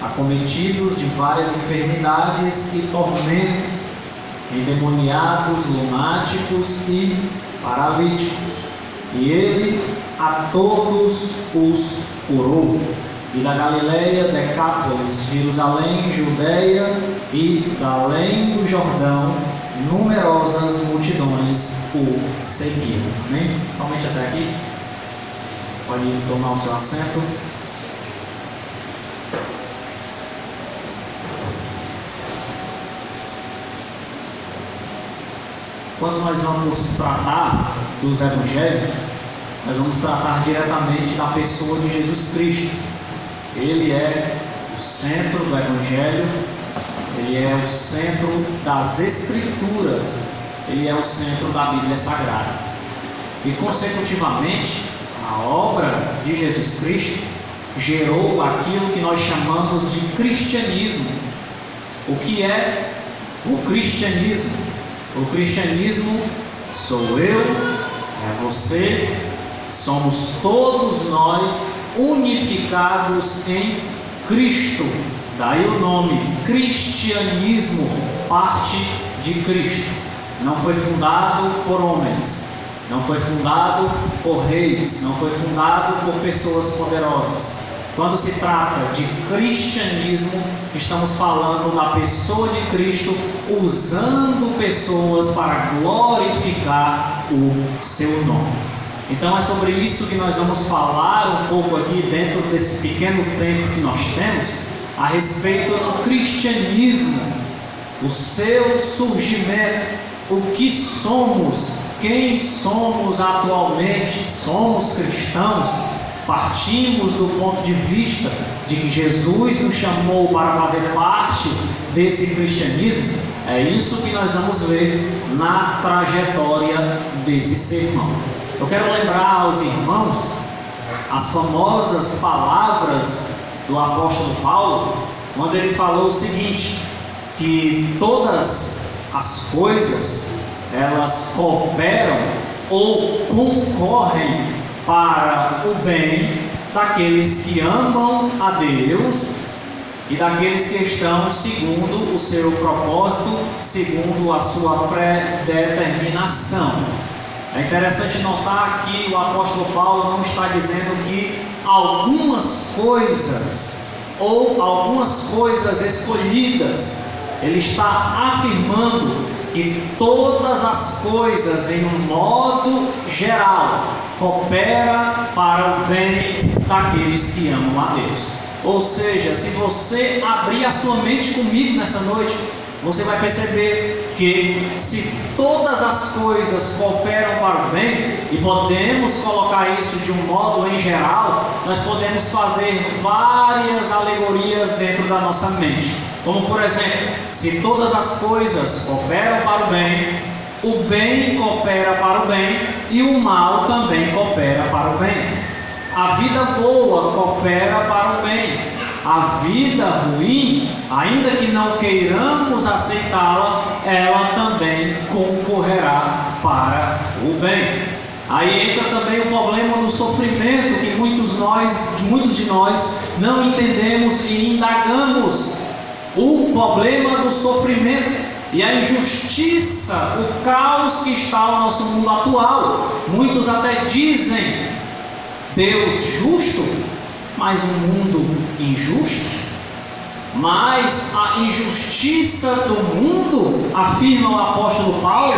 acometidos de várias enfermidades e tormentos, endemoniados, lunáticos e paralíticos. E ele a todos os curou. E da Galileia, Decápolis, Jerusalém, Judeia e da além do Jordão, numerosas multidões o seguiam. Amém? Somente até aqui. Pode tomar o seu assento. Quando nós vamos tratar dos evangelhos, nós vamos tratar diretamente da pessoa de Jesus Cristo. Ele é o centro do evangelho, ele é o centro das Escrituras, ele é o centro da Bíblia Sagrada. E consecutivamente, a obra de Jesus Cristo gerou aquilo que nós chamamos de cristianismo. O que é o cristianismo? O cristianismo sou eu, é você, somos todos nós unificados em Cristo. Daí o nome cristianismo, parte de Cristo. Não foi fundado por homens, não foi fundado por reis, não foi fundado por pessoas poderosas. Quando se trata de cristianismo, estamos falando da pessoa de Cristo, usando pessoas para glorificar o seu nome. Então é sobre isso que nós vamos falar um pouco aqui dentro desse pequeno tempo que nós temos, a respeito do cristianismo, o seu surgimento, o que somos, quem somos atualmente. Somos cristãos. Partimos do ponto de vista de que Jesus nos chamou para fazer parte desse cristianismo. É isso que nós vamos ver na trajetória desse sermão. Eu quero lembrar aos irmãos as famosas palavras do apóstolo Paulo, quando ele falou o seguinte, que todas as coisas, elas cooperam ou concorrem para o bem daqueles que amam a Deus e daqueles que estão segundo o seu propósito, segundo a sua predeterminação. É interessante notar que o apóstolo Paulo não está dizendo que algumas coisas ou algumas coisas escolhidas. Ele está afirmando que todas as coisas, em um modo geral, coopera para o bem daqueles que amam a Deus. Ou seja, se você abrir a sua mente comigo nessa noite, você vai perceber que se todas as coisas cooperam para o bem, e podemos colocar isso de um modo em geral, nós podemos fazer várias alegorias dentro da nossa mente. Como por exemplo, se todas as coisas cooperam para o bem coopera para o bem e o mal também coopera para o bem. A vida boa coopera para o bem. A vida ruim, ainda que não queiramos aceitá-la, ela também concorrerá para o bem. Aí entra também o problema do sofrimento, que muitos de nós não entendemos e indagamos. O problema do sofrimento e a injustiça, o caos que está no nosso mundo atual. Muitos até dizem Deus justo, mas um mundo injusto. Mas a injustiça do mundo, afirma o apóstolo Paulo,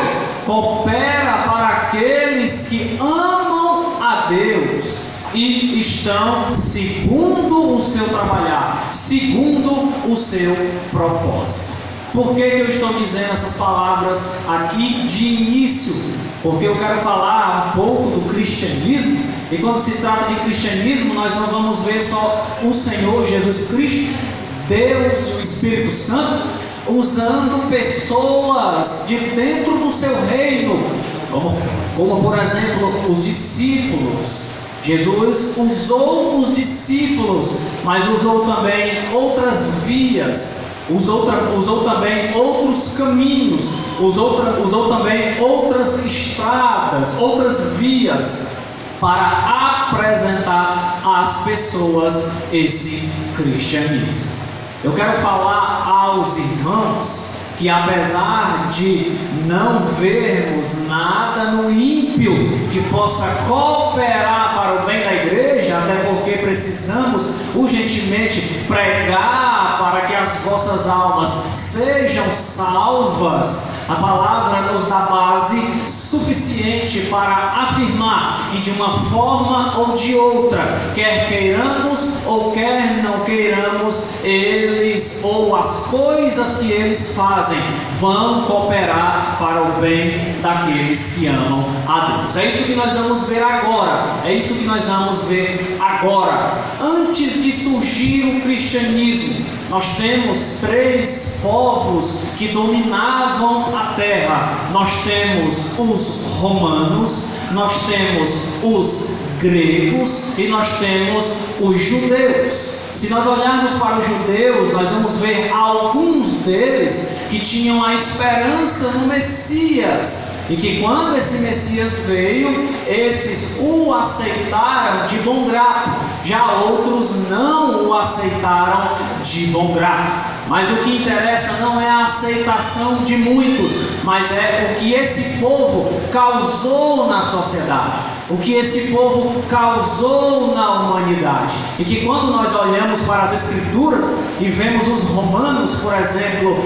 coopera para aqueles que amam a Deus e estão segundo o seu trabalhar, segundo o seu propósito. Por que eu estou dizendo essas palavras aqui de início? Porque eu quero falar um pouco do cristianismo, e quando se trata de cristianismo, nós não vamos ver só o Senhor Jesus Cristo, Deus e o Espírito Santo, usando pessoas de dentro do seu reino, como por exemplo os discípulos. Jesus usou os discípulos, mas usou também outras vias, usou também outros caminhos, usou também outras estradas, outras vias. para apresentar às pessoas esse cristianismo. Eu quero falar aos irmãos que, apesar de não vermos nada no ímpio que possa cooperar para o bem da igreja, até porque precisamos urgentemente pregar para que as vossas almas sejam salvas, a palavra nos dá base suficiente para afirmar que, de uma forma ou de outra, quer queiramos ou quer não queiramos, eles ou as coisas que eles fazem vão cooperar para o bem daqueles que amam a Deus. É isso que nós vamos ver agora. É isso que nós vamos ver agora. Antes de surgir o cristianismo, nós temos 3 povos que dominavam a terra. Nós temos os romanos, nós temos os gregos e nós temos os judeus. Se nós olharmos para os judeus, nós vamos ver alguns deles que tinham a esperança no Messias, e que quando esse Messias veio, esses o aceitaram de bom grado, já outros não o aceitaram de bom grado. Mas o que interessa não é a aceitação de muitos, mas é o que esse povo causou na sociedade, o que esse povo causou na humanidade. E que quando nós olhamos para as Escrituras e vemos os romanos, por exemplo,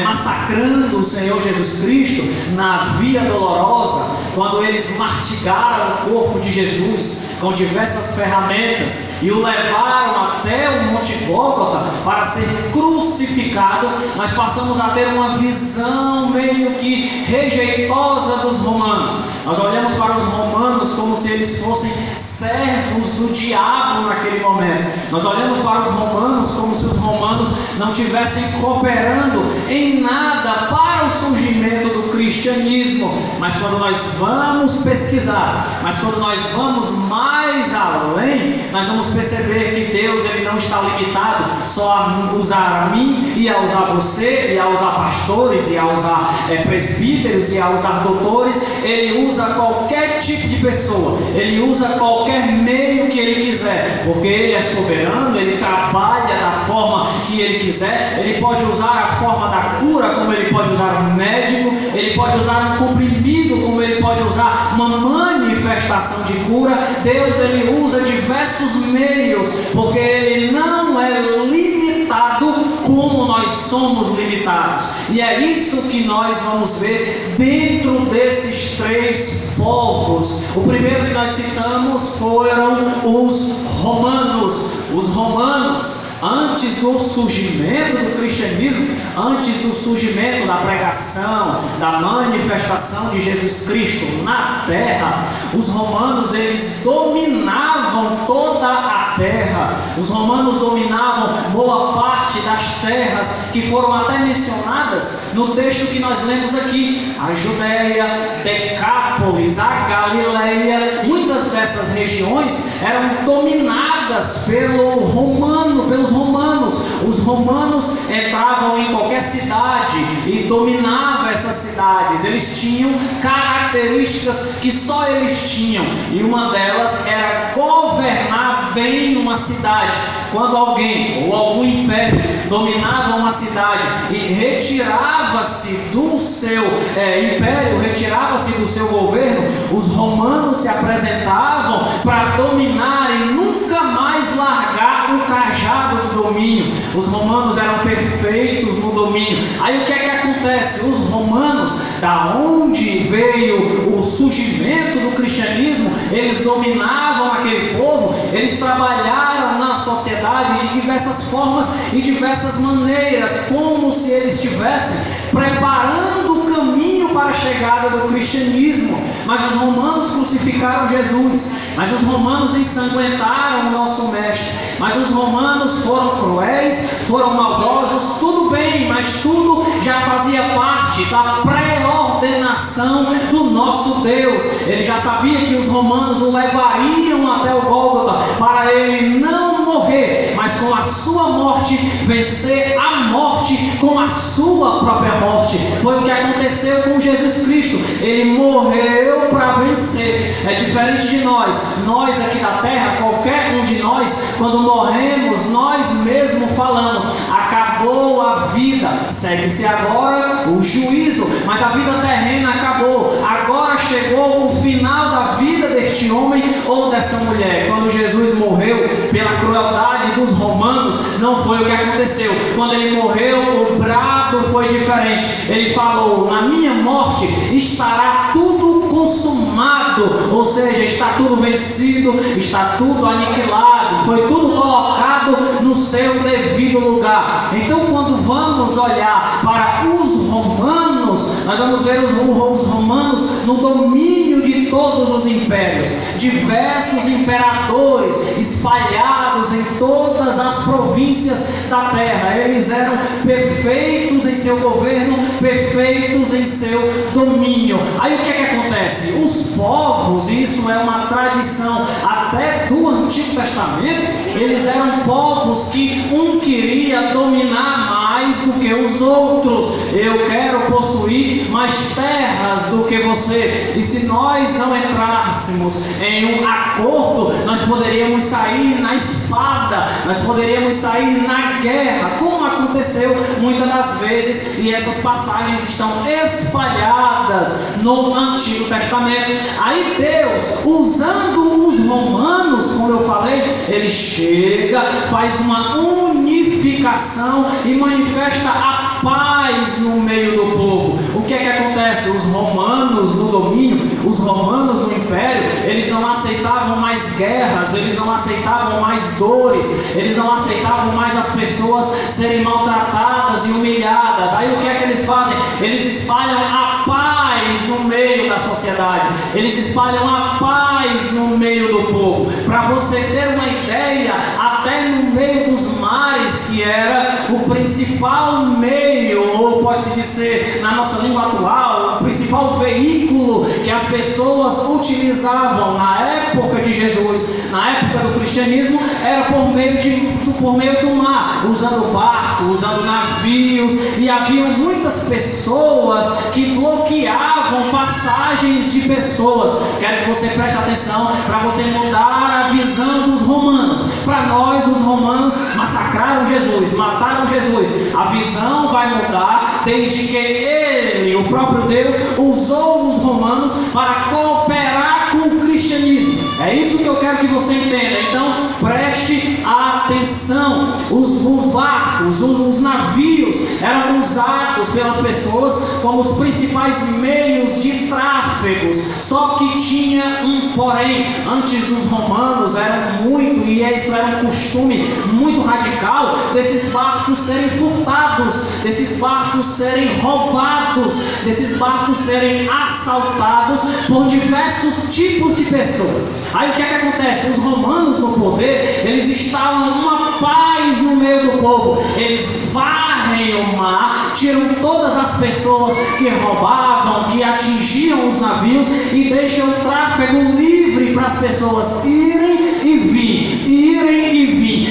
massacrando o Senhor Jesus Cristo na Via Dolorosa, quando eles martigaram o corpo de Jesus com diversas ferramentas e o levaram até o Monte Gólgota para ser crucificado, nós passamos a ter uma visão meio que rejeitosa dos romanos. Nós olhamos para os romanos como se eles fossem servos do diabo naquele momento. Nós olhamos para os romanos como se os romanos não estivessem cooperando em nada para o surgimento do cristianismo. Mas quando nós vamos pesquisar, mas quando nós vamos mais além, nós vamos perceber que Deus ele não está limitado só a usar a mim e a usar você e a usar pastores e a usar presbíteros e a usar doutores. Ele usa qualquer tipo de pessoa, ele usa qualquer meio que ele quiser, porque ele é soberano, ele trabalha da forma que ele quiser. Ele pode usar a forma da cura, como ele pode usar um médico, ele pode usar um comprimido, como ele pode usar uma manifestação de cura. Deus ele usa diversos meios, porque ele não é limitado como nós somos limitados. E é isso que nós vamos ver dentro desses 3 povos. O primeiro que nós citamos foram os romanos. Os romanos, antes do surgimento do cristianismo, antes do surgimento da pregação, da manifestação de Jesus Cristo na terra, os romanos eles dominavam toda a terra. Os romanos dominavam boa parte das terras que foram até mencionadas no texto que nós lemos aqui: a Judéia, Decápolis, a Galileia. Muitas dessas regiões eram dominadas pelos romanos. Os romanos entravam em qualquer cidade e dominavam essas cidades. Eles tinham características que só eles tinham, e uma delas era governar bem uma cidade. Quando alguém ou algum império dominava uma cidade e retirava-se do seu império, retirava-se do seu governo, os romanos se apresentavam para dominar e nunca mais largar o cajado do domínio. Os romanos eram perfeitos no domínio. Aí o que é que acontece? Os romanos, da onde veio o surgimento do cristianismo, eles dominavam aquele povo, eles trabalharam na sociedade de diversas formas e diversas maneiras, como se eles estivessem preparando o caminho para a chegada do cristianismo. Mas os romanos crucificaram Jesus, mas os romanos ensanguentaram o nosso mestre, mas os romanos foram cruéis, foram maldosos. Tudo bem, mas tudo já fazia parte da pré-ordenação do nosso Deus. Ele já sabia que os romanos o levariam até o Gólgota para ele não morrer, mas com a sua morte, vencer a morte com a sua própria morte. Foi o que aconteceu com Jesus Cristo. Ele morreu para vencer. É diferente de nós. Nós aqui da terra, qualquer um de nós, quando morremos, nós mesmos falamos: acabou a vida, segue-se agora o juízo. Mas a vida terrena acabou. Agora chegou o final da vida deste homem ou dessa mulher. Quando Jesus morreu pela crueldade dos romanos, não foi o que aconteceu. Quando ele morreu, o brado foi diferente. Ele falou: na minha morte estará tudo consumado, ou seja, está tudo vencido, está tudo aniquilado, foi tudo colocado no seu devido lugar. Então, quando vamos olhar para os romanos, nós vamos ver os romanos no domínio de todos os impérios, diversos imperadores espalhados em todas as províncias da terra. Eles eram perfeitos em seu governo, perfeitos em seu domínio. Aí o que é que acontece? Os povos, isso é uma tradição até do Antigo Testamento, eles eram povos que um queria dominar mais do que os outros. Eu quero possuir mais terras do que você. E se nós não entrássemos em um acordo, nós poderíamos sair na espada, nós poderíamos sair na guerra, como aconteceu muitas das vezes, e essas passagens estão espalhadas no Antigo Testamento. Aí Deus, usando os romanos, como eu falei, ele chega, faz uma unificação e manifesta a paz no meio do povo. O que é que acontece? Os romanos no domínio, os romanos no império, eles não aceitavam mais guerras, eles não aceitavam mais dores, eles não aceitavam mais as pessoas serem maltratadas e humilhadas. Aí o que é que eles fazem? Eles espalham a paz no meio da sociedade, eles espalham a paz no meio do povo. Para você ter uma ideia, até no meio dos mares, que era o principal meio, ou pode-se dizer na nossa língua atual, o principal veículo que as pessoas utilizavam na época de Jesus, na época do cristianismo, era por meio do mar, usando barco, usando navios, e havia muitas pessoas que bloqueavam passagens de pessoas. Quero que você preste atenção para você mudar a visão dos romanos. Para nós, os romanos massacraram Jesus, mataram Jesus. A visão vai mudar desde que ele, o próprio Deus, usou os romanos para cooperar com o cristianismo. É isso que eu quero que você entenda. Então preste atenção. Os barcos, os navios eram usados pelas pessoas como os principais meios de tráfego. Só que tinha um porém. Antes dos romanos era muito, e isso era um costume muito radical, desses barcos serem furtados, desses barcos serem roubados, desses barcos serem assaltados por diversos tipos de pessoas. Aí o que é que acontece? Os romanos no poder, eles instalam uma paz no meio do povo. Eles varrem o mar, tiram todas as pessoas que roubavam, que atingiam os navios, e deixam o tráfego livre para as pessoas irem e vir.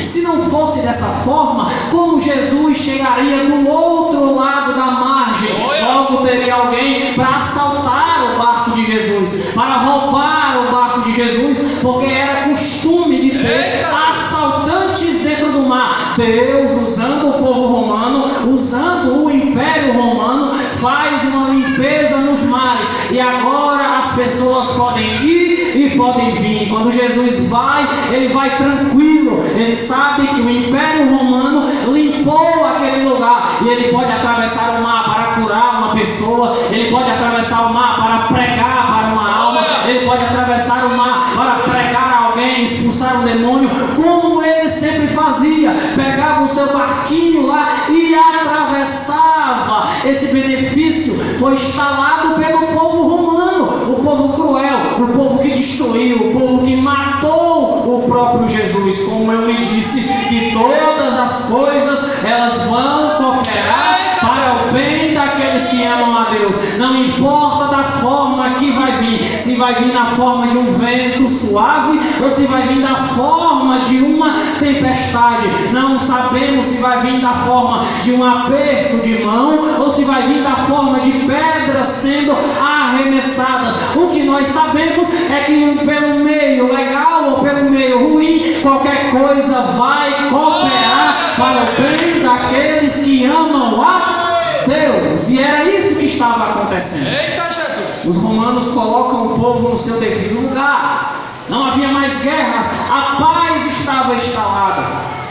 Se não fosse dessa forma, como Jesus chegaria do outro lado da margem? Logo teria alguém para assaltar o barco de Jesus, para roubar o barco de Jesus, porque era costume de ter assaltantes dentro do mar. Deus, usando o povo romano, usando o Império Romano, faz uma limpeza nos mares, e agora as pessoas podem ir e podem vir. Quando Jesus vai, ele vai tranquilo. Ele sabe que o Império Romano limpou aquele lugar, e ele pode atravessar o mar para curar uma pessoa, ele pode atravessar o mar para pregar para uma alma, ele pode atravessar o mar para pregar alguém, expulsar um demônio, como ele sempre fazia. Pegava o seu barquinho lá e atravessava. Esse benefício foi instalado pelo povo romano, o povo cruel, o povo que destruiu, o povo que matou o próprio Jesus. Como eu lhe disse, que todas as coisas elas vão cooperar para para o bem daqueles que amam a Deus. Não importa da forma que vai vir, se vai vir na forma de um vento suave ou se vai vir da forma de uma tempestade. Não sabemos se vai vir da forma de um aperto de mão ou se vai vir da forma de pedras sendo arremessadas. O que nós sabemos é que pelo meio legal ou pelo meio ruim, qualquer coisa vai cooperar para o bem daqueles que amam a Deus. E era isso que estava acontecendo. Eita Jesus! Os romanos colocam o povo no seu devido lugar. Não havia mais guerras, a paz estava instalada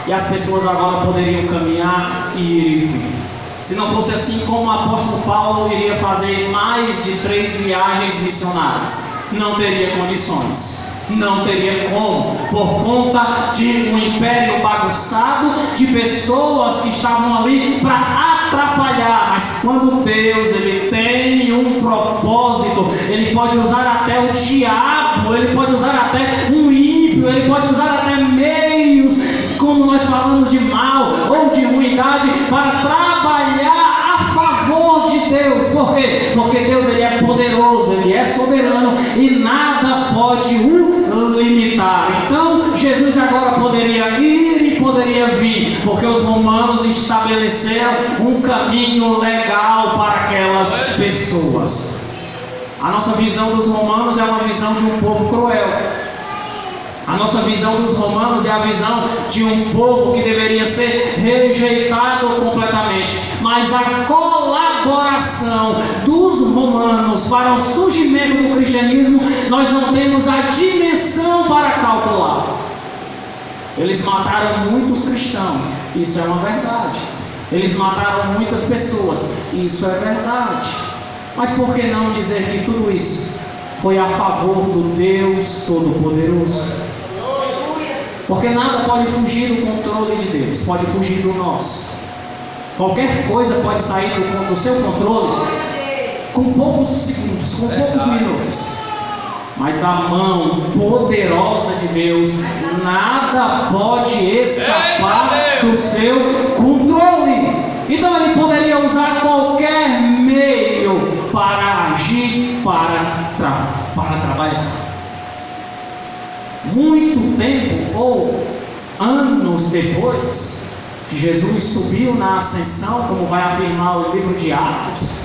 e as pessoas agora poderiam caminhar e ir e vir. Se não fosse assim, como o apóstolo Paulo iria fazer mais de 3 viagens missionárias? Não teria condições. Não teria como, por conta de um império bagunçado, de pessoas que estavam ali para atrapalhar. Mas quando Deus ele tem um propósito, Ele pode usar até o diabo, Ele pode usar até um ímpio, Ele pode usar até meios, como nós falamos, de mal ou de ruindade, para trabalhar a favor de Deus. Por quê? Porque Deus ele é poderoso, Ele é soberano e nada pode o limitar. Então Jesus agora poderia ir e poderia vir, porque os romanos estabeleceram um caminho legal para aquelas pessoas. A nossa visão dos romanos é uma visão de um povo cruel. A nossa visão dos romanos é a visão de um povo que deveria ser rejeitado completamente. Mas a colaboração dos romanos para o surgimento do cristianismo, nós não temos a dimensão para calcular. Eles mataram muitos cristãos, isso é uma verdade. Eles mataram muitas pessoas, isso é verdade. Mas por que não dizer que tudo isso foi a favor do Deus Todo-Poderoso? Porque nada pode fugir do controle de Deus, pode fugir do nosso. Qualquer coisa pode sair do seu controle com poucos segundos, com poucos minutos. Mas da mão poderosa de Deus, nada pode escapar do seu controle. Então Ele poderia usar qualquer meio para agir, para trabalhar. Muito tempo ou anos depois que Jesus subiu na ascensão, como vai afirmar o livro de Atos,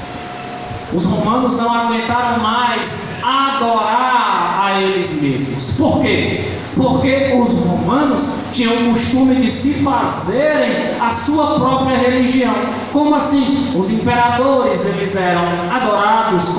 os romanos não aguentaram mais adorar a eles mesmos. Por quê? Porque os romanos tinham o costume de se fazerem a sua própria religião. Como assim? Os imperadores eles eram adorados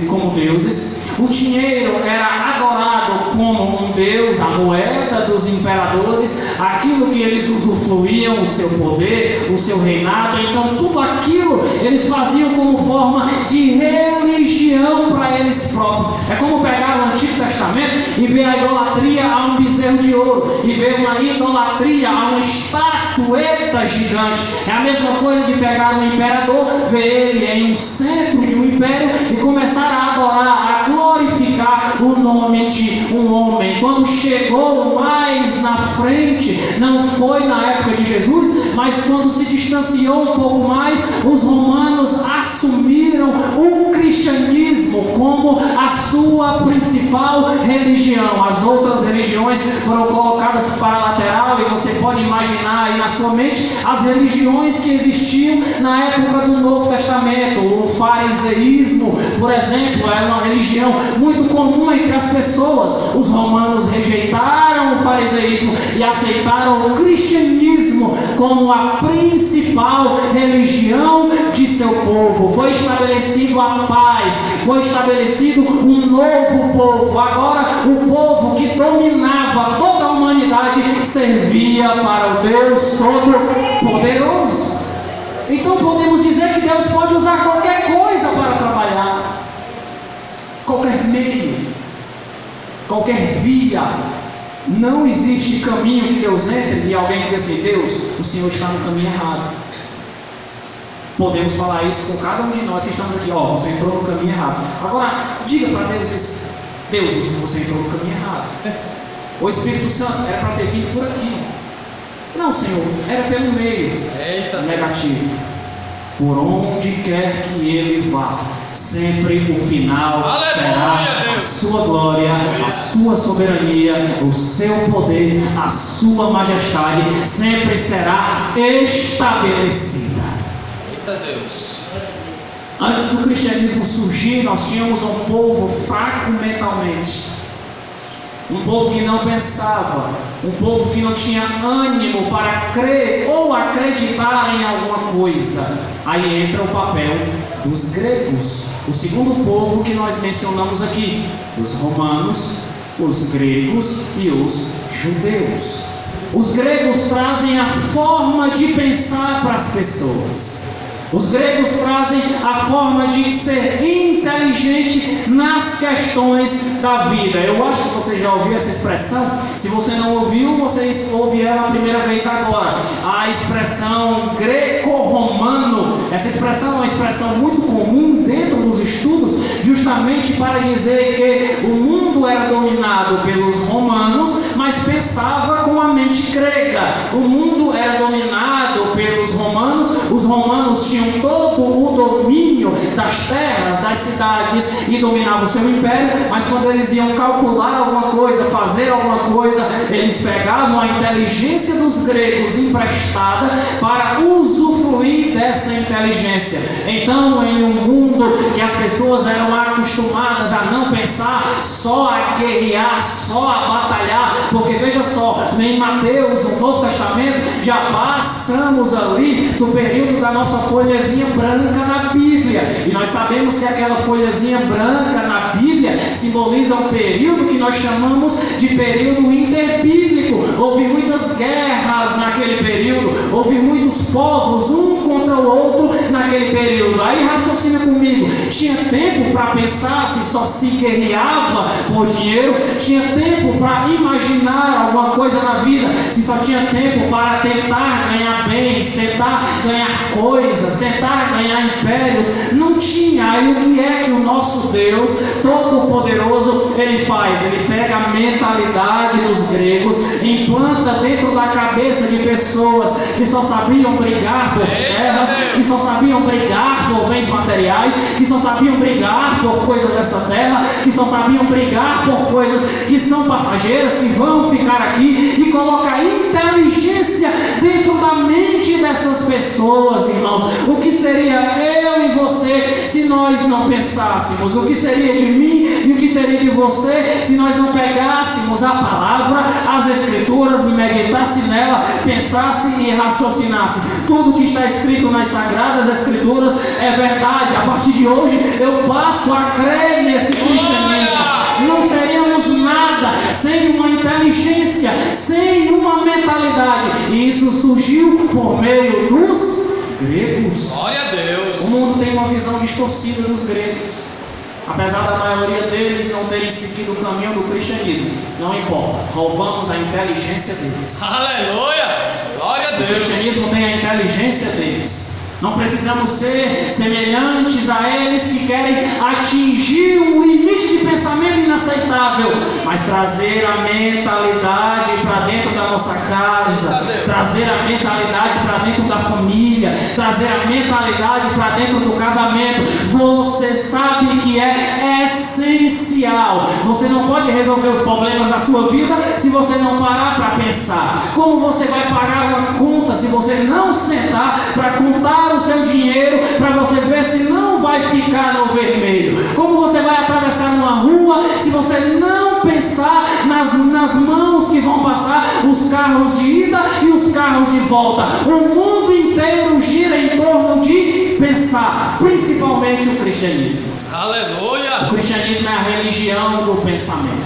como deuses. O dinheiro era adorado como um deus, a moeda dos imperadores, aquilo que eles usufruíam, o seu poder, o seu reinado. Então tudo aquilo eles faziam como forma de religião para eles próprios. É como pegar o Antigo Testamento e ver a idolatria a um bezerro de ouro, e ver uma idolatria a uma estatueta gigante. É a mesma coisa de pegar um imperador, ver ele em um centro de um império e começar a adorar, a glorificar o nome de um homem. Quando chegou mais na frente, não foi na época de Jesus, mas quando se distanciou um pouco mais, os romanos assumiram o cristianismo como a sua principal religião. As outras religiões foram colocadas para a lateral, e você pode imaginar aí na sua mente as religiões que existiam na época do Novo Testamento. O fariseísmo, por exemplo, era uma religião muito comum entre as pessoas. Os romanos rejeitaram o fariseísmo e aceitaram o cristianismo como a principal religião de seu povo. Foi estabelecido a paz, foi estabelecido um novo povo. Agora o povo que dominava toda a humanidade servia para o Deus Todo-Poderoso. Então podemos dizer que Deus pode usar qualquer coisa para trabalhar, qualquer meio, qualquer via. Não existe caminho que Deus entre e alguém diga assim: Deus, o Senhor está no caminho errado. Podemos falar isso com cada um de nós que estamos aqui: ó, você entrou no caminho errado. Agora, diga para Deus isso: Deus, você entrou no caminho errado. O Espírito Santo era para ter vindo por aqui. Não, Senhor, era pelo meio negativo. por onde quer que ele vá, sempre o final será a sua glória, a sua soberania, o seu poder, a sua majestade, sempre será estabelecida. Eita Deus! Antes do cristianismo surgir, nós tínhamos um povo fraco mentalmente, um povo que não pensava, um povo que não tinha ânimo para crer ou acreditar em alguma coisa. Aí entra o papel dos gregos, o segundo povo que nós mencionamos aqui: os romanos, os gregos e os judeus. Os gregos trazem a forma de pensar para as pessoas. Os gregos trazem a forma de ser inteligente nas questões da vida. Eu acho que você já ouviu essa expressão. Se você não ouviu, você ouve ela a primeira vez agora. A expressão greco-romano. Essa expressão é uma expressão muito comum dentro dos estudos, justamente para dizer que o mundo era dominado pelos romanos, mas pensava com a mente grega. O mundo era dominado pelos romanos. Os romanos tinham todo o domínio das terras, das cidades, e dominavam o seu império, mas quando eles iam calcular alguma coisa, fazer alguma coisa, eles pegavam a inteligência dos gregos emprestada para usufruir dessa inteligência. Então, em um mundo que as pessoas eram acostumadas a não pensar, só a guerrear, só a batalhar, porque veja só, em Mateus, no Novo Testamento, já passamos ali do período da nossa folhazinha branca na Bíblia, e nós sabemos que aquela folhazinha branca na Bíblia simboliza um período que nós chamamos de período interbíblico. Houve muitas guerras naquele período, houve muitos povos um contra o outro naquele período. Aí raciocina comigo, tinha tempo para pensar se só se guerreava por dinheiro? Tinha tempo para imaginar alguma coisa na vida? Se só tinha tempo para tentar ganhar bens, tentar ganhar coisas, tentar ganhar impérios? Não tinha. Aí o que é que o nosso Deus Todo-Poderoso ele faz? Ele pega a mentalidade dos gregos, implanta dentro da cabeça de pessoas que só sabiam brigar por terras, que só sabiam brigar por bens materiais, que só sabiam brigar por coisas dessa terra, que só sabiam brigar por coisas que são passageiras, que vão ficar aqui, e coloca a inteligência dentro da mente dessas pessoas, irmãos. O que seria eu e você se nós não pensássemos? O que seria de mim e o que seria de você se nós não pegássemos a palavra, as escrituras, e meditasse nela, pensasse e raciocinasse? Tudo que está escrito nas sagradas escrituras é verdade. A partir de hoje eu passo a crer nesse cristianismo. Não seríamos nada sem uma inteligência, sem uma mentalidade, e isso surgiu por meio dos gregos. Glória a Deus. O mundo tem uma visão distorcida dos gregos, apesar da maioria deles não terem seguido o caminho do cristianismo. Não importa, roubamos a inteligência deles. Aleluia, glória a O Deus. cristianismo tem a inteligência deles. Não precisamos ser semelhantes a eles que querem atingir um limite de pensamento inaceitável, mas trazer a mentalidade para dentro da nossa casa, trazer a mentalidade para dentro da família, trazer a mentalidade para dentro do casamento. Você sabe que é essencial. Você não pode resolver os problemas da sua vida se você não parar para pensar. Como você vai pagar uma conta se você não sentar para contar o seu dinheiro, para você ver se não vai ficar no vermelho? Como você vai atravessar uma rua se você não pensar nas mãos que vão passar os carros de ida e os carros de volta? O mundo inteiro gira em torno de pensar, principalmente o cristianismo. Aleluia. O cristianismo é a religião do pensamento,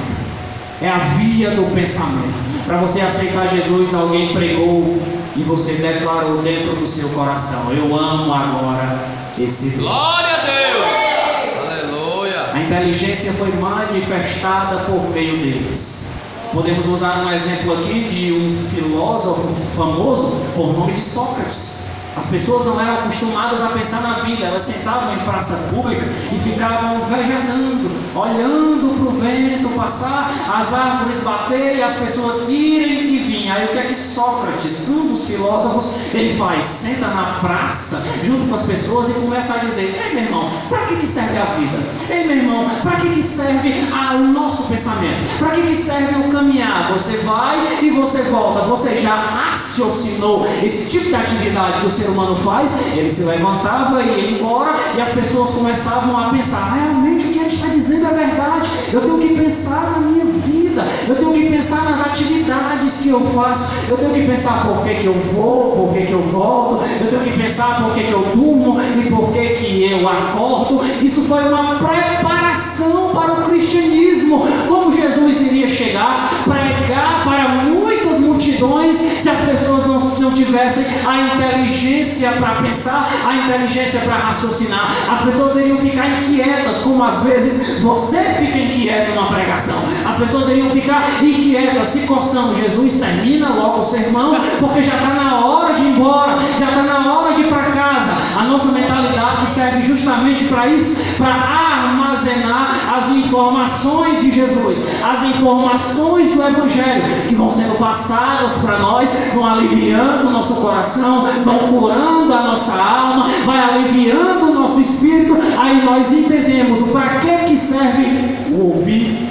é a via do pensamento. Para você aceitar Jesus, alguém pregou e você declarou dentro do seu coração: eu amo agora esse Deus. Glória a Deus. Aleluia. A inteligência foi manifestada por meio deles. Podemos usar um exemplo aqui de um filósofo famoso por nome de Sócrates. As pessoas não eram acostumadas a pensar na vida, elas sentavam em praça pública e ficavam vegetando, olhando para o vento passar, as árvores bater e as pessoas irem e virem. Aí o que é que Sócrates, um dos filósofos, ele faz? Senta na praça junto com as pessoas e começa a dizer: ei, meu irmão, para que serve a vida? Ei, meu irmão, para que serve o nosso pensamento? Para que serve o caminhar? Você vai e você volta. Você já raciocinou esse tipo de atividade que o ser humano faz? Ele se levantava e ia embora, e as pessoas começavam a pensar: realmente o que ele está dizendo é verdade. Eu tenho que pensar na minha vida, eu tenho que pensar nas atividades que eu faço, eu tenho que pensar por que eu vou, por que eu volto, eu tenho que pensar por que eu durmo e por que eu acordo. Isso foi uma preparação para o cristianismo. Como Jesus iria chegar, pregar para muitas multidões, se as pessoas não tivessem a inteligência para pensar, a inteligência para raciocinar? As pessoas iriam ficar inquietas, como às vezes você fica inquieto numa pregação. As pessoas iriam ficar inquietas, se coçando. Jesus, termina logo o sermão, porque já está na hora de ir embora, já está na hora de ir para casa. A nossa mentalidade serve justamente para isso, para armazenar as informações de Jesus, as informações do Evangelho, que vão sendo passadas para nós, vão aliviando o nosso coração, vão curando a nossa alma, vai aliviando o nosso espírito. Aí nós entendemos o para que serve o ouvir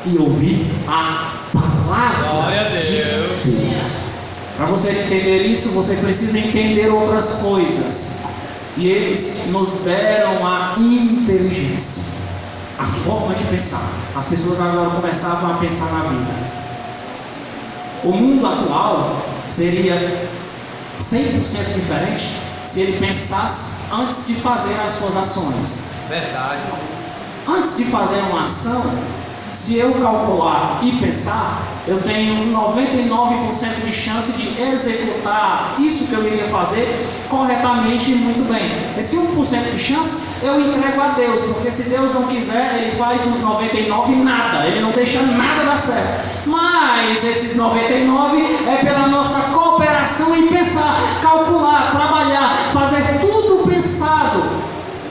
e ouvir a palavra de Deus. Para você entender isso, você precisa entender outras coisas. E eles nos deram a inteligência, a forma de pensar. As pessoas agora começavam a pensar na vida. O mundo atual seria 100% diferente se ele pensasse antes de fazer as suas ações. Verdade. Antes de fazer uma ação, se eu calcular e pensar, eu tenho 99% de chance de executar isso que eu iria fazer corretamente e muito bem. Esse 1% de chance eu entrego a Deus, porque se Deus não quiser, Ele faz dos 99 nada, Ele não deixa nada dar certo. Mas esses 99 é pela nossa cooperação em pensar, calcular, trabalhar, fazer tudo pensado.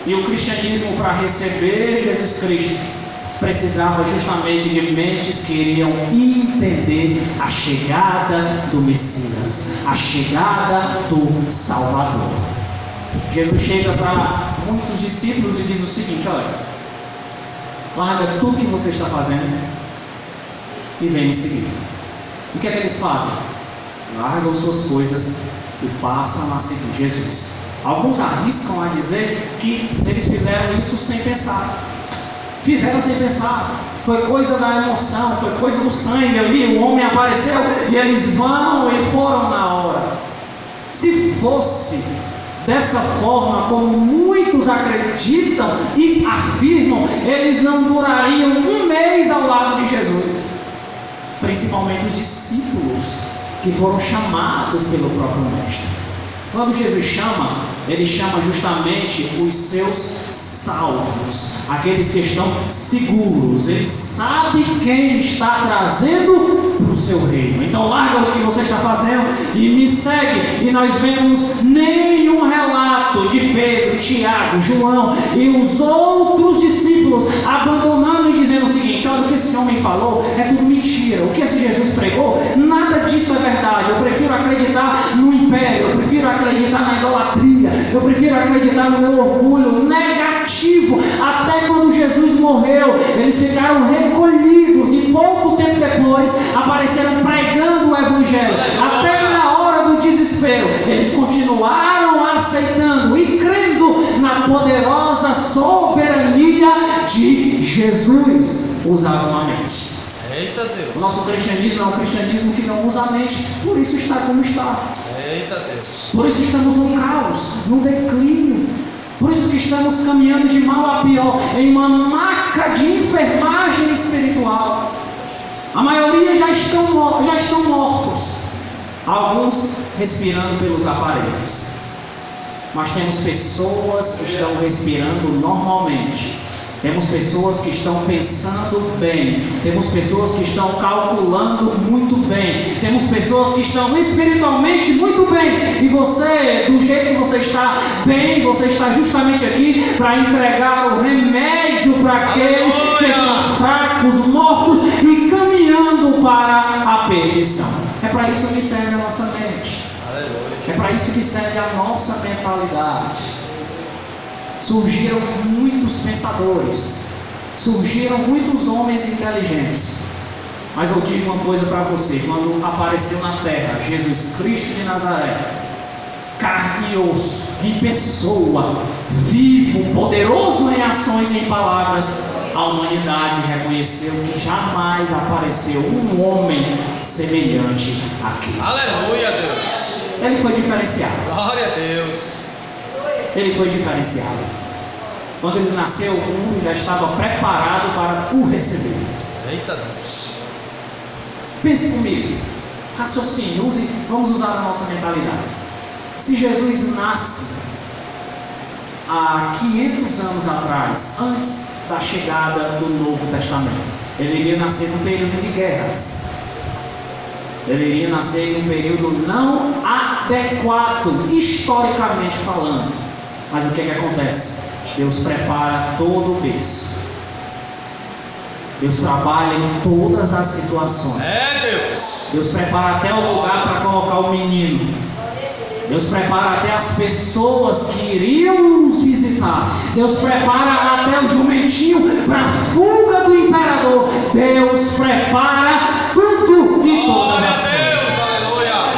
E o cristianismo, para receber Jesus Cristo, precisava justamente de mentes que iriam entender a chegada do Messias, a chegada do Salvador. Jesus chega para muitos discípulos e diz o seguinte: olha, larga tudo que você está fazendo e vem me seguir. O que é que eles fazem? Largam suas coisas e passam a seguir Jesus. Alguns arriscam a dizer que eles fizeram isso sem pensar. Fizeram sem pensar, foi coisa da emoção, foi coisa do sangue ali, o homem apareceu e eles vão e foram na hora. Se fosse dessa forma, como muitos acreditam e afirmam, eles não durariam um mês ao lado de Jesus, principalmente os discípulos que foram chamados pelo próprio Mestre. Quando Jesus chama, Ele chama justamente os seus salvos, aqueles que estão seguros. Ele sabe quem está trazendo para o seu reino. Então larga o que você está fazendo e me segue. E nós vemos nenhum relato de Pedro, Tiago, João e os outros discípulos abandonando e dizendo o seguinte: olha, o que esse homem falou é tudo mentira, o que esse Jesus pregou, nada disso é verdade. Eu prefiro acreditar no império, eu prefiro acreditar na idolatria, eu prefiro acreditar no meu orgulho negativo. Até quando Jesus morreu, eles ficaram recolhidos e pouco tempo depois apareceram pregando o Evangelho. Até na hora do desespero, eles continuaram aceitando e crendo na poderosa soberania de Jesus. Usavam a mente. Eita Deus. O nosso cristianismo é um cristianismo que não usa a mente, por isso está como está. Eita Deus. Por isso estamos no caos, no declínio. Por isso que estamos caminhando de mal a pior, em uma maca de enfermagem espiritual. A maioria já estão mortos, alguns respirando pelos aparelhos. Mas temos pessoas que estão respirando normalmente, Temos pessoas que estão pensando bem, temos pessoas que estão calculando muito bem, temos pessoas que estão espiritualmente muito bem, e você, do jeito que você está bem, você está justamente aqui para entregar o remédio para aqueles que estão fracos, mortos e caminhando para a perdição. É para isso que serve a nossa mente, é para isso que serve a nossa mentalidade. Surgiram muitos pensadores, surgiram muitos homens inteligentes, mas eu digo uma coisa para você: quando apareceu na terra Jesus Cristo de Nazaré, carne e osso, em pessoa, vivo, poderoso em ações e em palavras, a humanidade reconheceu que jamais apareceu um homem semelhante àquele. Aleluia, Deus. Ele foi diferenciado. Glória a Deus. Ele foi diferenciado. Quando ele nasceu, o mundo já estava preparado para o receber. Eita Deus. Pense comigo, raciocínio, vamos usar a nossa mentalidade. Se Jesus nasce há 500 anos atrás, antes da chegada do Novo Testamento, ele iria nascer num período de guerras. Ele iria nascer em um período não adequado, historicamente falando. Mas o que acontece? Deus prepara todo o berço. Deus trabalha em todas as situações. Deus. Deus prepara até o lugar para colocar o menino. Deus prepara até as pessoas que iriam nos visitar. Deus prepara até o jumentinho para a fuga do imperador. Deus prepara tudo e todas as coisas. Aleluia.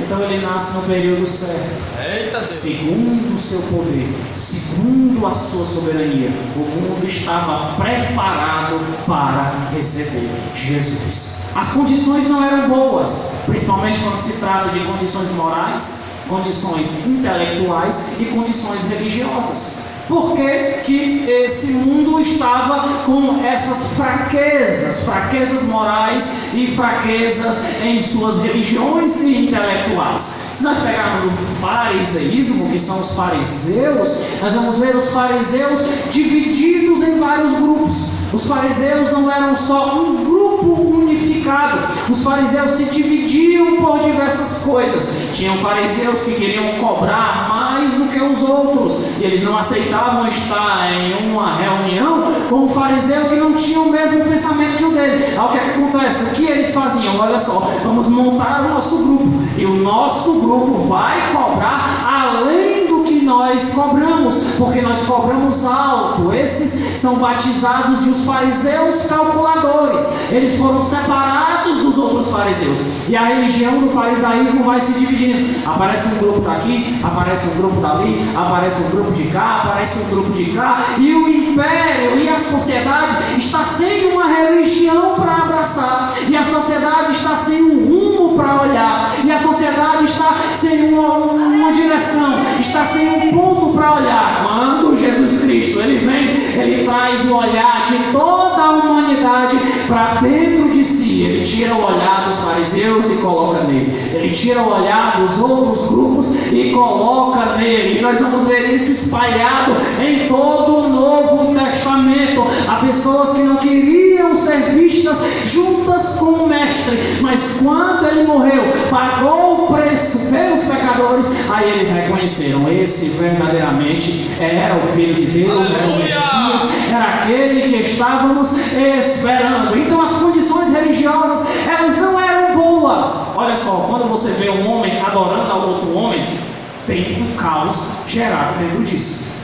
Então ele nasce no período certo. Eita Deus. Segundo o seu poder, segundo a sua soberania, o mundo estava preparado para receber Jesus. As condições não eram boas, principalmente quando se trata de condições morais, condições intelectuais e condições religiosas. Por que esse mundo estava com essas fraquezas morais e fraquezas em suas religiões e intelectuais? Se nós pegarmos o fariseísmo, que são os fariseus, nós vamos ver os fariseus divididos em vários grupos. Os fariseus não eram só um grupo unificado, os fariseus se dividiam por diversas coisas. Tinham fariseus que queriam cobrar mais do que os outros, e eles não aceitavam estar em uma reunião com um fariseu que não tinha o mesmo pensamento que o dele. Aí o que acontece? O que eles faziam? Olha só, vamos montar o nosso grupo, e o nosso grupo vai cobrar além do que nós cobramos, porque nós cobramos alto. Esses são batizados de os fariseus calculadores. Eles foram separados dos outros fariseus, e a religião do farisaísmo vai se dividindo. Aparece um grupo daqui, aparece um grupo dali, aparece um grupo de cá, aparece um grupo de cá, e o império e a sociedade está sem uma religião para abraçar, e a sociedade está sem um rumo para olhar, e a sociedade está sem uma direção, está sem um ponto para olhar. Quando Jesus Cristo ele vem, ele traz o olhar de toda a humanidade para dentro de si. Ele tira o olhar dos fariseus e coloca nele, ele tira o olhar dos outros grupos e coloca nele, e nós vamos ver isso espalhado em todo o Novo Testamento. Há pessoas que não queriam ser vistas juntas com o Mestre, mas quando ele morreu, pagou o preço pelos pecadores, aí eles reconheceram: esse verdadeiramente era o Filho de Deus, era o Messias, era aquele que estávamos esperando. Então as condições religiosas, elas não eram boas. Olha só, quando você vê um homem adorando ao outro homem, tem um caos gerado dentro disso.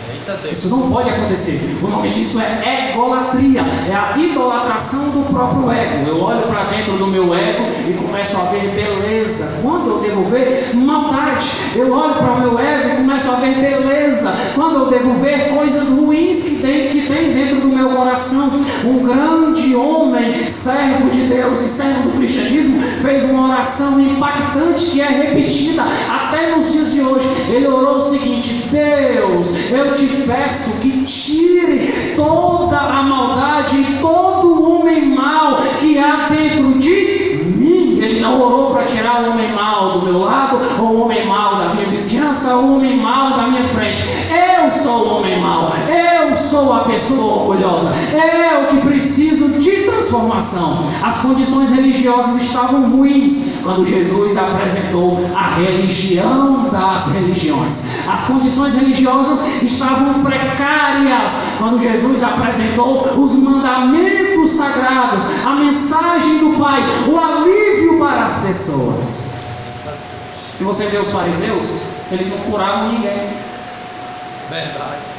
Isso não pode acontecer. O nome disso é egolatria, é a idolatração do próprio ego. Eu olho para dentro do meu ego e começo a ver beleza, quando eu devo ver maldade. Eu olho para o meu ego e começo a ver beleza, quando eu devo ver coisas ruins que tem dentro do meu coração. Um grande homem, servo de Deus e servo do cristianismo, fez uma oração impactante que é repetida até nos dias de hoje. Ele orou o seguinte: Deus, eu te peço que tire toda a maldade e todo o homem mau que há dentro de mim. Ele não orou para tirar o homem mau do meu lado, ou o homem mau da minha vizinhança, ou o homem mau da minha frente. Eu sou o homem mau, eu sou sou a pessoa orgulhosa. Eu que preciso de transformação. As condições religiosas estavam ruins quando Jesus apresentou a religião das religiões. As condições religiosas estavam precárias quando Jesus apresentou os mandamentos sagrados, a mensagem do Pai, o alívio para as pessoas. Se você vê os fariseus, eles não curavam ninguém. Verdade.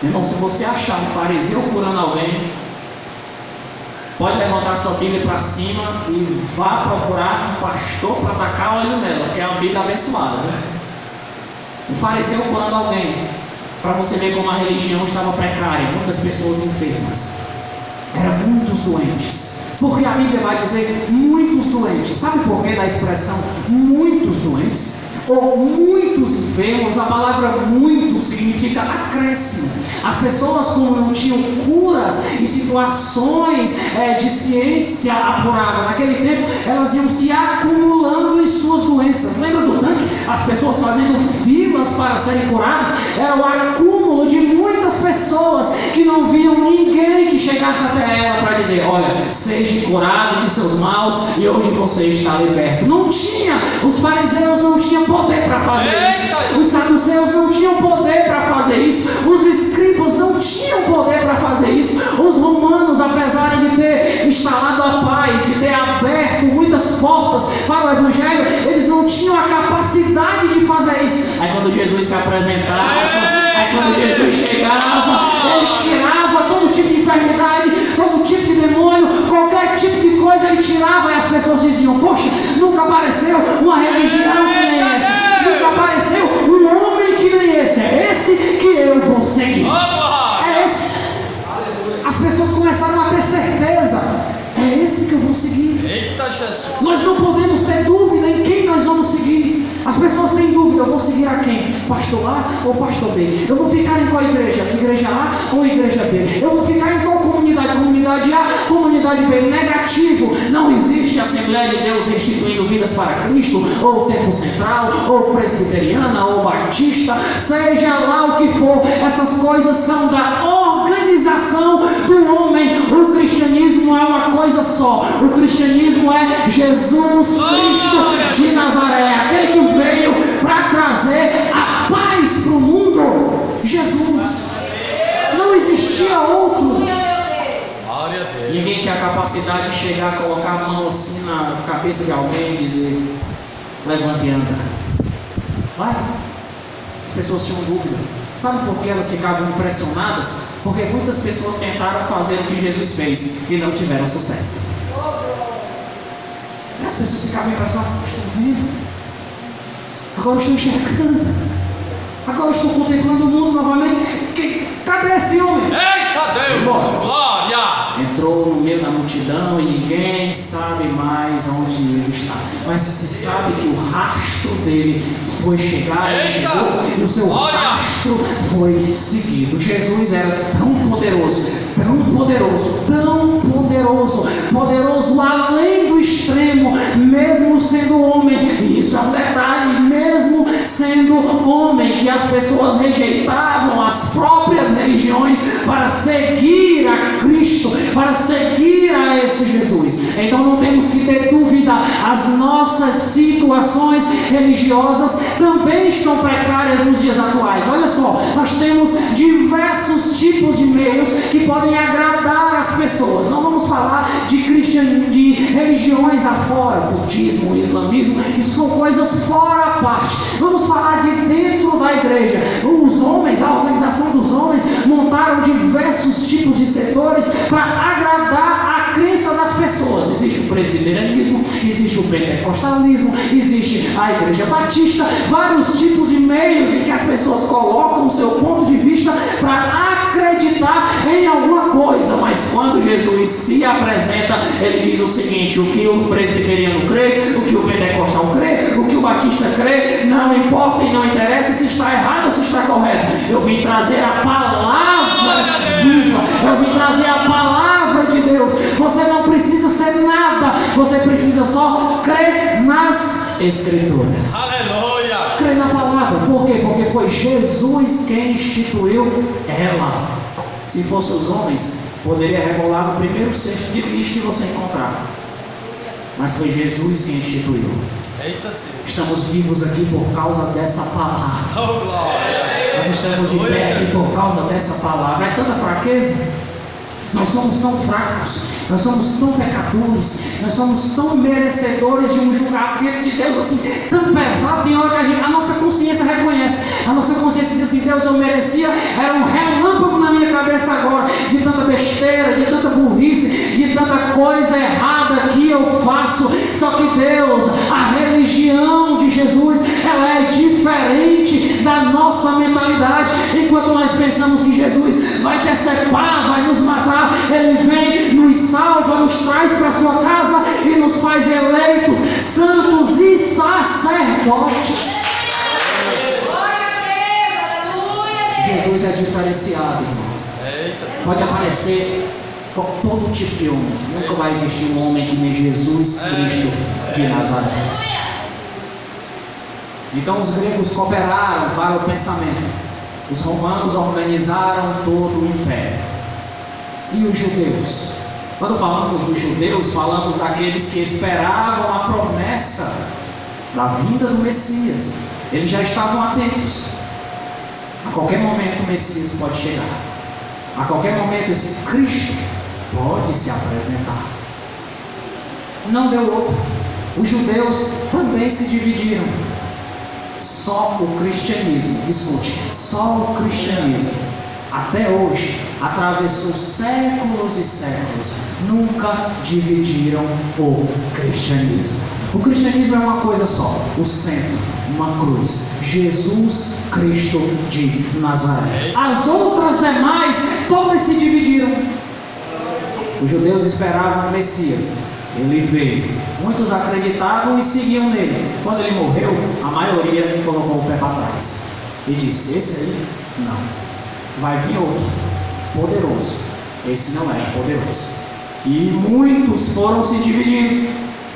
Irmão, se você achar um fariseu curando alguém, pode levantar sua Bíblia para cima e vá procurar um pastor para tacar óleo nela, que é uma Bíblia abençoada, né? Um fariseu curando alguém, para você ver como a religião estava precária, muitas pessoas enfermas, eram muitos doentes. Porque a Bíblia vai dizer muitos doentes. Sabe por que da expressão muitos doentes? Ou muitos enfermos? A palavra muito significa acréscimo. As pessoas, como não tinham curas e situações de ciência apurada naquele tempo, elas iam se acumulando em suas doenças. Lembra do tanque? As pessoas fazendo filas para serem curadas. Era o acúmulo de muitas pessoas que não viam ninguém que chegasse até ela para dizer: olha, seja curado de seus maus e hoje você está liberto. Não tinha. Os fariseus não tinham poder para fazer isso. Os saduceus não tinham poder para fazer isso. Os escribas não tinham poder para fazer isso. Os romanos, apesar de ter instalado a paz, de ter aberto muitas portas para o evangelho, eles não tinham a capacidade de fazer isso. Aí quando Jesus se apresentava, aí quando Jesus chegava, ele tirava todo tipo de enfermidade, todo tipo de demônio, qualquer tipo de coisa ele tirava, e as pessoas diziam: poxa, nunca apareceu uma religião que nem essa, nunca apareceu um homem que nem esse. É esse que eu vou seguir, é esse. As pessoas começaram a ter certeza: é esse que eu vou seguir. Eita Jesus. Nós não podemos ter dúvida em quem nós vamos seguir. As pessoas têm dúvida: eu vou seguir a quem? Pastor A ou pastor B? Eu vou ficar em qual igreja? Igreja A ou igreja B? Eu vou ficar em qual comunidade? Comunidade A, comunidade B? Negativo. Não existe Assembleia de Deus restituindo vidas para Cristo, ou Tempo Central, ou Presbiteriana, ou Batista, seja lá o que for. Essas coisas são da organização do homem. O cristianismo é uma coisa só. O cristianismo é Jesus Cristo de Nazaré, aquele que veio para trazer a paz para o mundo. Jesus. Não existia outro. Ninguém tinha a capacidade de chegar, colocar a mão assim na cabeça de alguém e dizer: levanta e anda. Vai. As pessoas tinham dúvida. Sabe por que elas ficavam impressionadas? Porque muitas pessoas tentaram fazer o que Jesus fez e não tiveram sucesso. As pessoas ficavam impressionadas: estou vendo, agora estou enxergando, agora estou contemplando o mundo novamente. Cadê esse homem? Eita Deus! Glória! Entrou no meio da multidão e ninguém sabe mais onde ele está. Mas se sabe que o rastro dele foi chegar, ele chegou, e o seu rastro foi seguido. Jesus era tão poderoso, tão poderoso, tão poderoso, poderoso além do extremo, mesmo sendo homem. E isso é um detalhe: mesmo sendo homem, que as pessoas rejeitavam as próprias religiões para seguir a Cristo, para seguir a esse Jesus. Então não temos que ter dúvida: as nossas situações religiosas também estão precárias nos dias atuais. Olha só, nós temos diversos tipos de meios que podem agradar as pessoas. Não vamos falar de religiões afora, budismo, islamismo, isso são coisas fora a parte. Vamos falar de dentro da igreja. Os homens, a organização dos homens, montaram diversos tipos de setores para agradar a crença das pessoas. Existe o presbiterianismo, existe o pentecostalismo, existe a igreja batista, vários tipos de meios em que as pessoas colocam o seu ponto de vista para acreditar em alguma coisa. Mas quando Jesus se apresenta, ele diz o seguinte: o que o presbiteriano crê, o que o pentecostal crê, o que o batista crê, não importa e não interessa se está errado ou se está correto. Eu vim trazer a palavra viva, eu vim trazer a palavra de Deus. Você não precisa ser nada, você precisa só crer nas Escrituras. Aleluia! Crer na palavra. Por quê? Porque foi Jesus quem instituiu ela. Se fossem os homens, poderia rebolar no primeiro cesto de lixo que você encontrar. Mas foi Jesus quem instituiu. Eita Deus. Estamos vivos aqui por causa dessa palavra. Oh, glória. Nós estamos de pé aqui por causa dessa palavra. É tanta fraqueza. Nós somos tão fracos, nós somos tão pecadores, nós somos tão merecedores de um julgamento de Deus assim, tão pesado. Tem hora que a nossa consciência reconhece, a nossa consciência diz assim: Deus, eu merecia, era um relâmpago na minha cabeça agora, de tanta besteira, de tanta burrice, de tanta coisa errada que eu faço. Só que Deus, a religião de Jesus, ela é diferente da nossa mentalidade. Enquanto nós pensamos que Jesus vai decepar, vai nos matar, Ele vem, nos salva, nos traz para a sua casa e nos faz eleitos, santos e sacerdotes. Jesus é diferenciado, irmão. Pode aparecer todo tipo de homem, nunca vai existir um homem que nem Jesus Cristo de Nazaré. Então os gregos cooperaram para o pensamento, os romanos organizaram todo o império. E os judeus? Quando falamos dos judeus, falamos daqueles que esperavam a promessa da vinda do Messias. Eles já estavam atentos. A qualquer momento o Messias pode chegar. A qualquer momento esse Cristo pode se apresentar. Não deu outro. Os judeus também se dividiram. Só o cristianismo, escute, só o cristianismo, até hoje, atravessou séculos e séculos, nunca dividiram o cristianismo. O cristianismo é uma coisa só, o centro, uma cruz, Jesus Cristo de Nazaré. As outras demais, todas se dividiram. Os judeus esperavam o Messias, ele veio, muitos acreditavam e seguiam nele. Quando ele morreu, a maioria colocou o pé para trás e disse: esse aí, não, vai vir outro, poderoso, esse não é poderoso. E muitos foram se dividindo,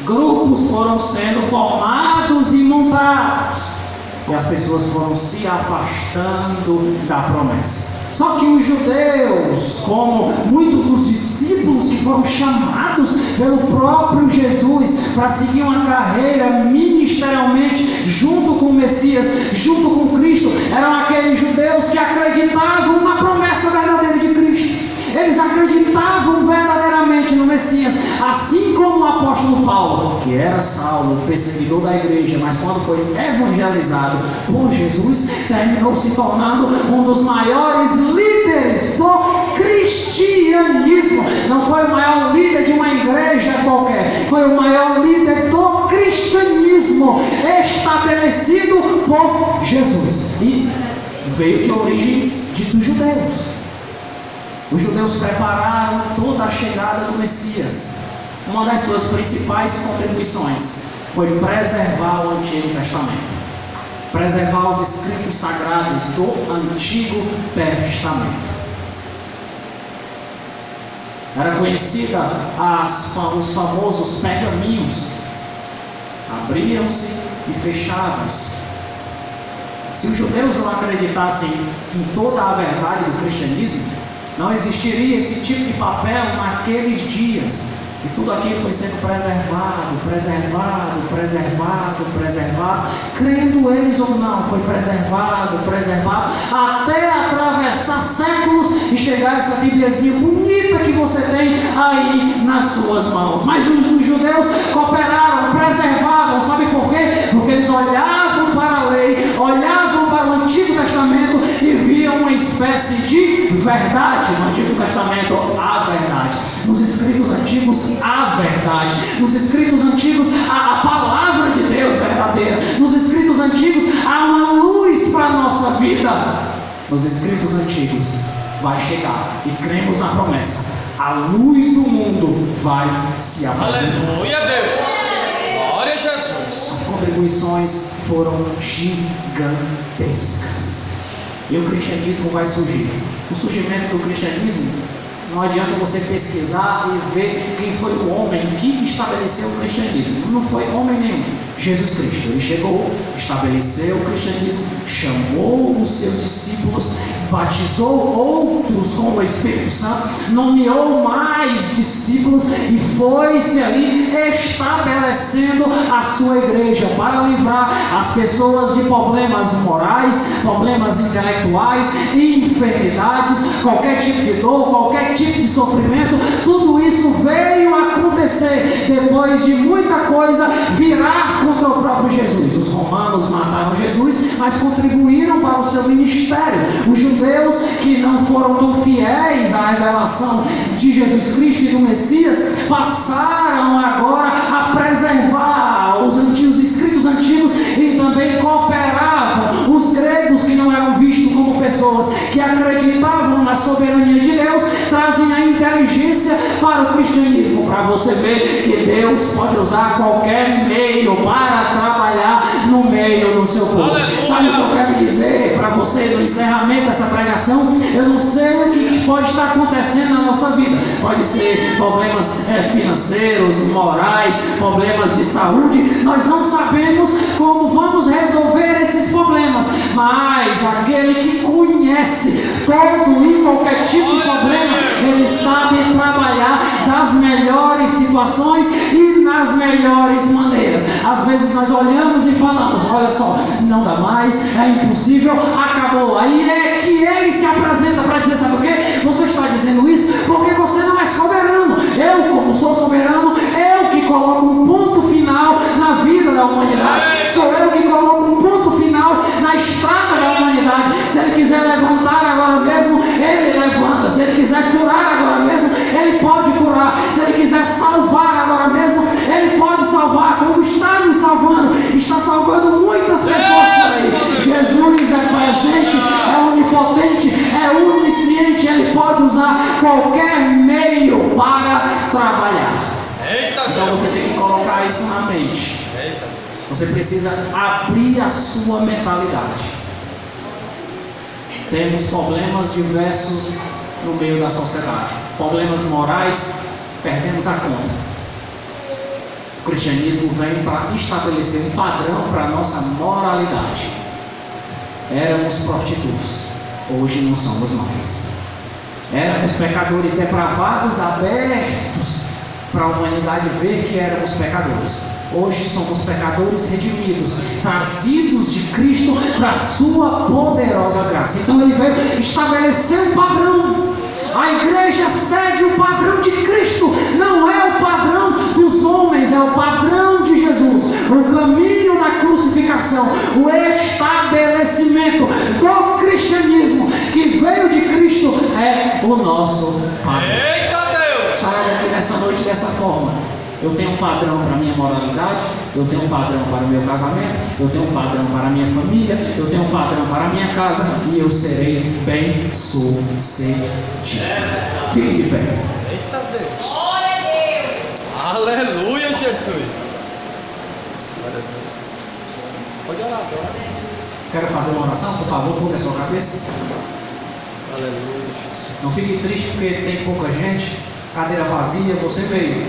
grupos foram sendo formados e montados, e as pessoas foram se afastando da promessa. Só que os judeus, como muitos dos discípulos que foram chamados pelo próprio Jesus para seguir uma carreira ministerialmente junto com o Messias, junto com Cristo, eram aqueles judeus que acreditavam na promessa verdadeira de Cristo. Eles acreditavam verdadeiramente no Messias, assim como o apóstolo Paulo, que era Saulo, perseguidor da igreja, mas quando foi evangelizado por Jesus, terminou se tornando um dos maiores líderes do cristianismo. Não foi o maior líder de uma igreja qualquer, foi o maior líder do cristianismo estabelecido por Jesus, e veio de origens dos judeus. Os judeus prepararam toda a chegada do Messias. Uma das suas principais contribuições foi preservar o Antigo Testamento, preservar os escritos sagrados do Antigo Testamento. Era conhecida os famosos pergaminhos, abriam-se e fechavam-se. Se os judeus não acreditassem em toda a verdade do cristianismo, não existiria esse tipo de papel naqueles dias. E tudo aquilo foi sendo preservado, crendo eles ou não, foi preservado, até atravessar séculos e chegar essa Bíbliazinha bonita que você tem aí nas suas mãos. Mas os judeus cooperaram, preservavam, sabe por quê? Porque eles olhavam para a lei, olhavam para o Antigo Testamento e viam uma espécie de verdade. No Antigo Testamento, a verdade. Nos escritos antigos, a verdade. Nos escritos antigos, a palavra de Deus verdadeira. Nos escritos antigos, há uma luz para a nossa vida. Nos escritos antigos vai chegar, e cremos na promessa, a luz do mundo vai se apresentar. Aleluia, Deus! Glória a Jesus! As contribuições foram gigantescas, e o cristianismo vai surgir. O surgimento do cristianismo, não adianta você pesquisar e ver quem foi o homem que estabeleceu o cristianismo. Não foi homem nenhum. Jesus Cristo. Ele chegou, estabeleceu o cristianismo, chamou os seus discípulos, batizou outros com o Espírito Santo, nomeou mais discípulos e foi-se ali estabelecendo a sua igreja para livrar as pessoas de problemas morais, problemas intelectuais, enfermidades, qualquer tipo de dor, qualquer tipo de sofrimento. Tudo isso veio acontecer depois de muita coisa virar contra o próprio Jesus. Os romanos mataram Jesus, mas contribuíram para o seu ministério. Os judeus que não foram tão fiéis à revelação de Jesus Cristo e do Messias passaram agora a preservar os escritos antigos e também cooperavam. Os gregos, que não eram vistos como pessoas que acreditavam na soberania de Deus, trazem a inteligência para o cristianismo, para você ver que Deus pode usar qualquer meio para trabalhar no meio do seu povo. Sabe o que eu quero dizer para você no encerramento dessa pregação? Eu não sei o que pode estar acontecendo na nossa vida. Pode ser problemas financeiros, morais, problemas de saúde. Nós não sabemos como vamos resolver esses problemas, mas aquele que conhece todo e qualquer tipo de problema, ele sabe trabalhar das melhores situações e nas melhores maneiras. Às vezes nós olhamos e falamos: olha só, não dá mais, é impossível, acabou. Aí é que ele se apresenta para dizer: sabe o que? Você está dizendo isso porque você não é soberano. Eu, como sou soberano, eu que coloco um ponto final na vida da humanidade. Sou eu que coloco um ponto final na estrada da humanidade. Se ele quiser levantar agora mesmo, ele levanta. Se ele quiser curar agora mesmo, ele pode curar. Se ele quiser salvar agora mesmo, ele pode salvar, como está nos salvando. Está salvando muitas pessoas por aí. Jesus é presente, é onipotente, é onisciente. Ele pode usar qualquer meio para trabalhar. Então você tem que colocar isso na mente. Você precisa abrir a sua mentalidade. Temos problemas diversos no meio da sociedade. Problemas morais, perdemos a conta. O cristianismo vem para estabelecer um padrão para a nossa moralidade. Éramos prostitutos, hoje não somos mais. Éramos pecadores depravados, abertos para a humanidade ver que éramos pecadores. Hoje somos pecadores redimidos, trazidos de Cristo para a sua poderosa graça. Então ele veio estabelecer um padrão. A igreja segue o padrão de Cristo, não é o padrão dos homens, é o padrão de Jesus. O caminho da crucificação, o estabelecimento do cristianismo que veio de Cristo é o nosso padrão. Saia daqui nessa noite dessa forma. Eu tenho um padrão para a minha moralidade, eu tenho um padrão para o meu casamento, eu tenho um padrão para a minha família, eu tenho um padrão para a minha casa e eu serei bem-sucedido. Fique de pé. Eita Deus! Glória a Deus! Aleluia, Jesus! Glória a Deus! Pode orar, pode orar. Quero fazer uma oração, por favor, curva a sua cabeça. Aleluia, Jesus! Não fique triste porque tem pouca gente, cadeira vazia, você veio.